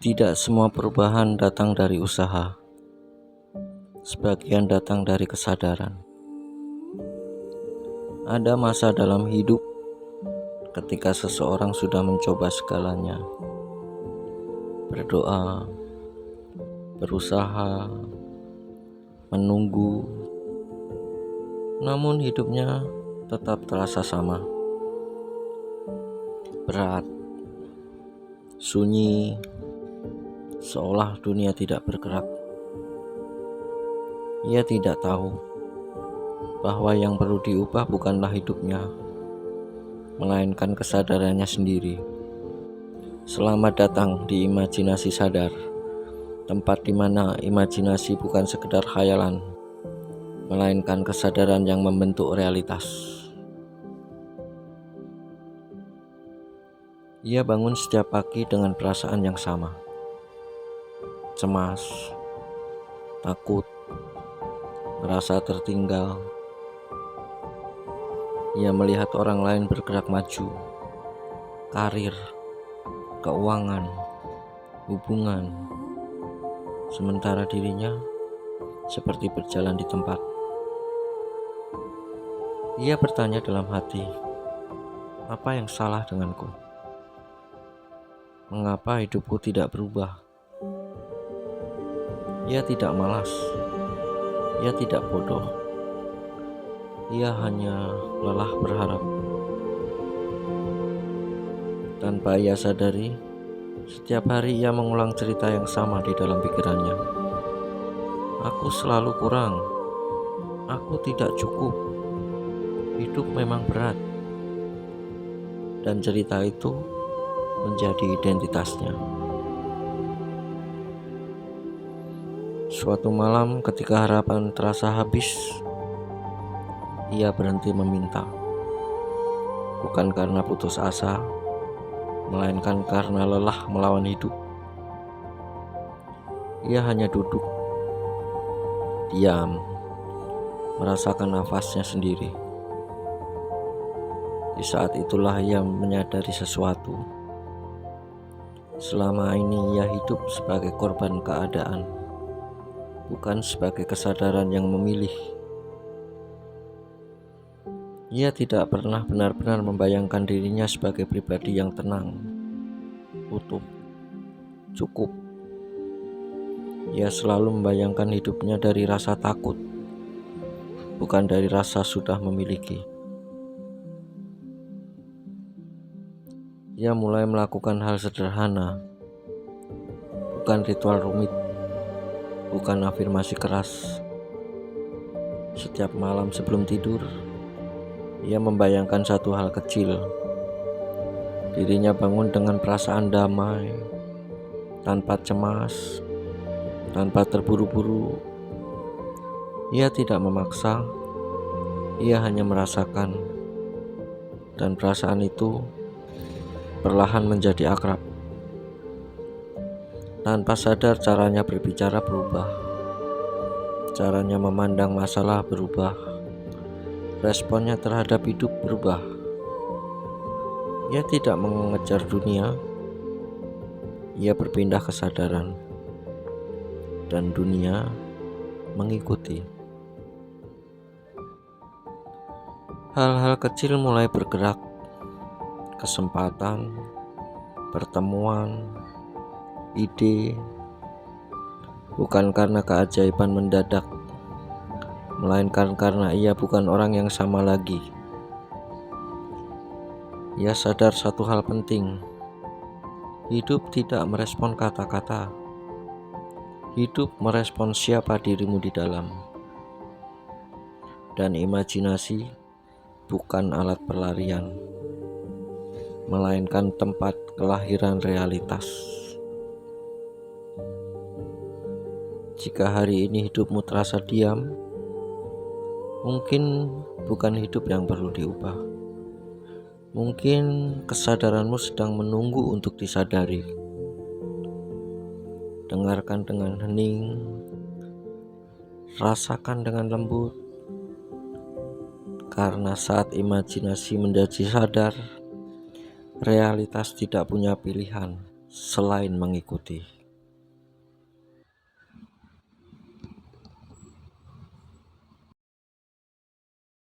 Tidak semua perubahan datang dari usaha, sebagian datang dari kesadaran. Ada masa dalam hidup ketika seseorang sudah mencoba segalanya, berdoa, berusaha, menunggu, namun hidupnya tetap terasa sama, berat, sunyi, seolah dunia tidak bergerak. Ia tidak tahu bahwa yang perlu diubah bukanlah hidupnya, melainkan kesadarannya sendiri. Selamat datang di Imajinasi Sadar, tempat di mana imajinasi bukan sekedar khayalan, melainkan kesadaran yang membentuk realitas. Ia bangun setiap pagi dengan perasaan yang sama, cemas, takut, merasa tertinggal. Ia melihat orang lain bergerak maju, karir, keuangan, hubungan, sementara dirinya seperti berjalan di tempat. Ia bertanya dalam hati, apa yang salah denganku? Mengapa hidupku tidak berubah? Ia tidak malas, ia tidak bodoh, ia hanya lelah berharap. Tanpa ia sadari, setiap hari ia mengulang cerita yang sama di dalam pikirannya. Aku selalu kurang, aku tidak cukup, hidup memang berat. Dan cerita itu menjadi identitasnya. Suatu malam ketika harapan terasa habis, ia berhenti meminta. Bukan karena putus asa, melainkan karena lelah melawan hidup. Ia hanya duduk, diam, merasakan nafasnya sendiri. Di saat itulah ia menyadari sesuatu. Selama ini ia hidup sebagai korban keadaan, bukan sebagai kesadaran yang memilih. Ia tidak pernah benar-benar membayangkan dirinya sebagai pribadi yang tenang, utuh, cukup. Ia selalu membayangkan hidupnya dari rasa takut, bukan dari rasa sudah memiliki. Ia mulai melakukan hal sederhana, bukan ritual rumit, bukan afirmasi keras. Setiap malam sebelum tidur, ia membayangkan satu hal kecil. Dirinya bangun dengan perasaan damai, tanpa cemas, tanpa terburu-buru. Ia tidak memaksa, ia hanya merasakan. Dan perasaan itu perlahan menjadi akrab. Tanpa sadar caranya berbicara berubah, caranya memandang masalah berubah, responnya terhadap hidup berubah. Ia tidak mengejar dunia, ia berpindah kesadaran, dan dunia mengikuti. Hal-hal kecil mulai bergerak, kesempatan, pertemuan, ide, bukan karena keajaiban mendadak, melainkan karena ia bukan orang yang sama lagi. Ia sadar satu hal penting, hidup tidak merespon kata-kata, hidup merespon siapa dirimu di dalam. Dan imajinasi bukan alat pelarian, melainkan tempat kelahiran realitas. Jika hari ini hidupmu terasa diam, mungkin bukan hidup yang perlu diubah. Mungkin kesadaranmu sedang menunggu untuk disadari. Dengarkan dengan hening, rasakan dengan lembut. Karena saat imajinasi menjadi sadar, realitas tidak punya pilihan selain mengikuti.